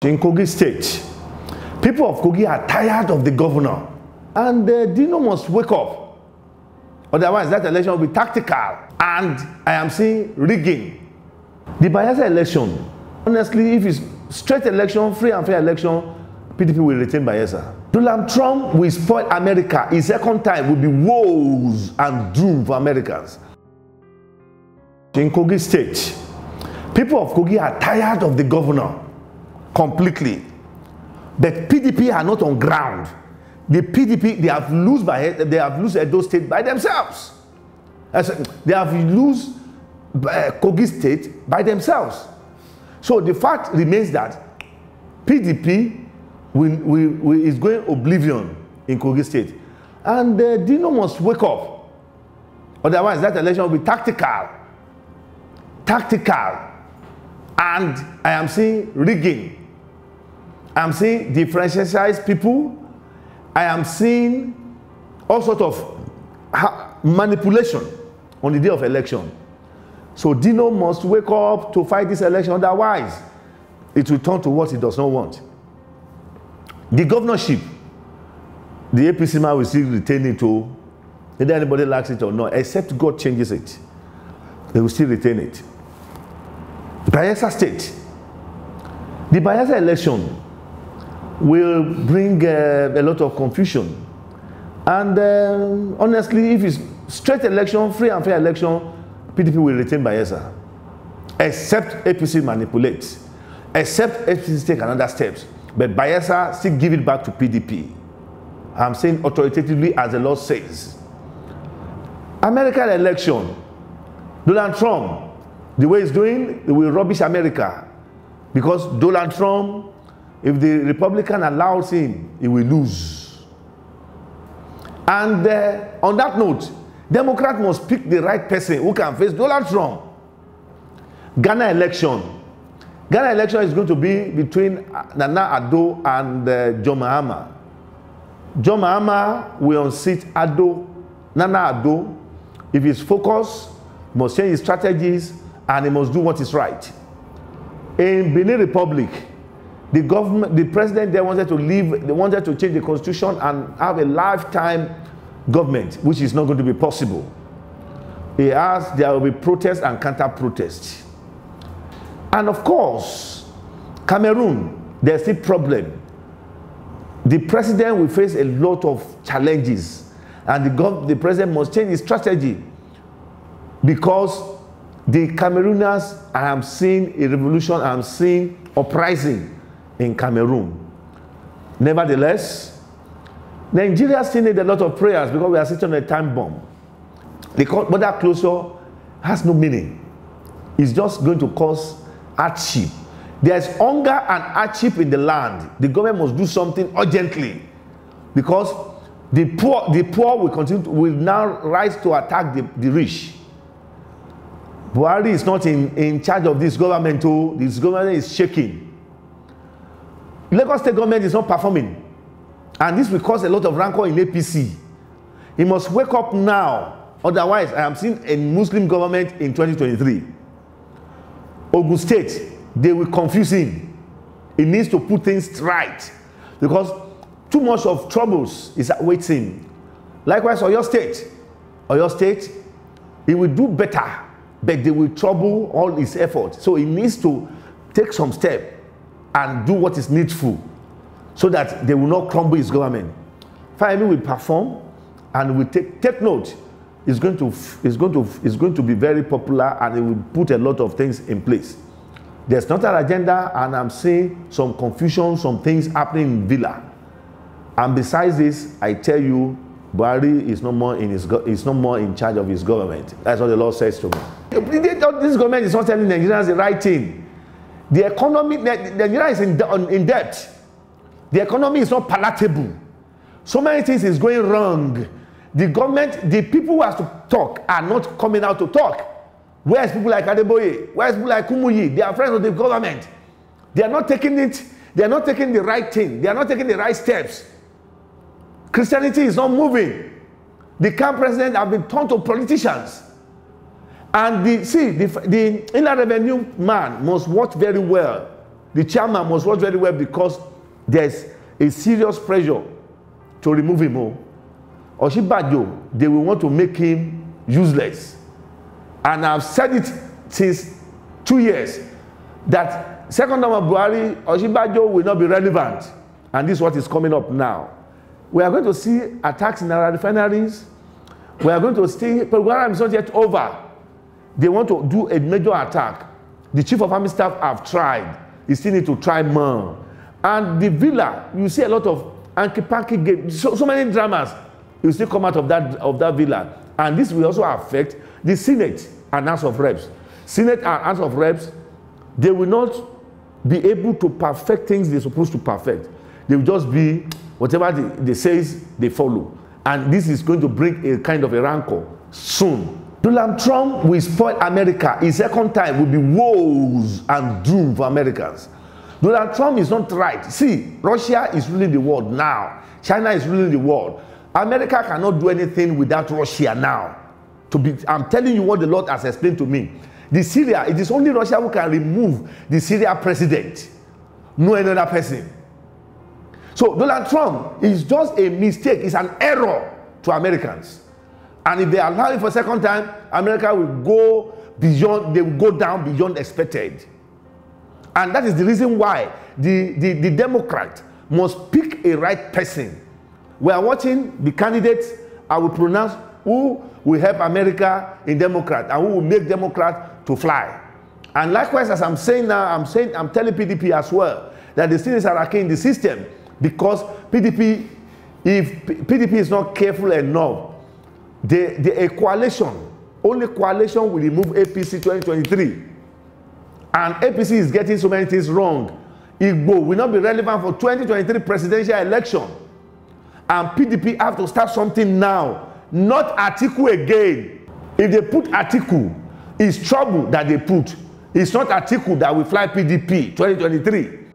In Kogi State, people of Kogi are tired of the governor, and Dino must wake up. Otherwise, that election will be tactical, and I am seeing rigging. The Bayelsa election, honestly, if it's straight election, free and fair election, PDP will retain Bayelsa. Donald Trump will spoil America. His second time will be woes and doom for Americans. In Kogi State, people of Kogi are tired of the governor completely. But PDP are not on ground. The PDP, they have lost Edo State by themselves. They have lost Kogi State by themselves. So the fact remains that PDP is going oblivion in Kogi State. And Dino must wake up. Otherwise, that election will be tactical. Tactical. And I am seeing rigging. I am seeing differentialized people. I am seeing all sorts of manipulation on the day of election. So Dino must wake up to fight this election. Otherwise, it will turn to what he does not want. The governorship, the APC man will still retain it, whether anybody likes it or not, except God changes it. They will still retain it. Bayelsa State. The Bayelsa election will bring a lot of confusion. And honestly, if it's straight election, free and fair election, PDP will retain Bayelsa. Except APC manipulates. Except APC take another steps. But Bayelsa still give it back to PDP. I'm saying authoritatively as the law says. American election, Donald Trump, the way he's doing, he will rubbish America. Because Donald Trump, if the Republican allows him, he will lose. And on that note, Democrats must pick the right person who can face Donald Trump. Ghana election. Ghana election is going to be between Nana Addo and John Mahama. John Mahama will unseat Addo, Nana Addo. If he's focused, he must change his strategies and he must do what is right. In Benin Republic, the government, the president there wanted to leave, they wanted to change the constitution and have a lifetime government, which is not going to be possible. He asked there will be protests and counter-protests. And of course, Cameroon, there's still problem. The president will face a lot of challenges, and the president must change his strategy, because the Cameroonians, I am seeing a revolution, I am seeing uprising in Cameroon. Nevertheless, Nigeria still needs a lot of prayers because we are sitting on a time bomb. The border closure has no meaning. It's just going to cause hardship. There's hunger and hardship in the land. The government must do something urgently, because the poor will now rise to attack the rich. Buhari is not in charge of this government. This government is shaking. Lagos State government is not performing, and this will cause a lot of rancor in APC. He must wake up now. Otherwise, I am seeing a Muslim government in 2023. Ogun State, they will confuse him. He needs to put things right, because too much of troubles is awaiting. Likewise, Oyo State, he will do better, but they will trouble all his efforts. So he needs to take some steps and do what is needful, so that they will not crumble his government. Fayemi will perform and will take note. It's going to be very popular, and it will put a lot of things in place. There's not an agenda, and I'm seeing some confusion, some things happening in Villa. And besides this, I tell you, Buhari is no more in charge of his government. That's what the law says to me. This government is not telling Nigerians the right thing. The economy, Nigeria is in debt. The economy is not palatable. So many things is going wrong. The government, the people who have to talk are not coming out to talk. Where's people like Adeboye? Where's people like Kumuyi? They are friends of the government. They are not taking it. They are not taking the right thing. They are not taking the right steps. Christianity is not moving. The current president have been turned to politicians. And the Inland Revenue man must watch very well the chairman must watch very well because there's a serious pressure to remove him. Osinbajo, they will want to make him useless. And I've said it since 2 years that second term of Buhari, Osinbajo will not be relevant. And this is what is coming up now. We are going to see attacks in our refineries. We are going to see, program is not yet over. They want to do a major attack. The chief of army staff have tried. He still need to try more. And the villa, you see a lot of hanky-panky games, so many dramas will still come out of that villa. And this will also affect the Senate and House of Reps. Senate and House of Reps, they will not be able to perfect things they're supposed to perfect. They will just be whatever they say they follow. And this is going to bring a kind of a rancor soon. Donald Trump will spoil America. His second time will be woes and doom for Americans. Donald Trump is not right. See, Russia is ruling the world now. China is ruling the world. America cannot do anything without Russia now. I'm telling you what the Lord has explained to me. The Syria, it is only Russia who can remove the Syria president. No another person. So Donald Trump is just a mistake. It's an error to Americans. And if they allow it for a second time, America will go beyond, they will go down beyond expected. And that is the reason why the Democrat must pick a right person. We are watching the candidates. I will pronounce who will help America in Democrat and who will make Democrat to fly. And likewise, as I'm saying now, I'm telling PDP as well that the things are arcane in the system because PDP, if PDP is not careful enough, a coalition, only coalition will remove APC 2023. And APC is getting so many things wrong. Igbo will not be relevant for 2023 presidential election. And PDP have to start something now, not Atiku again. If they put Atiku, it's trouble that they put. It's not Atiku that will fly PDP 2023.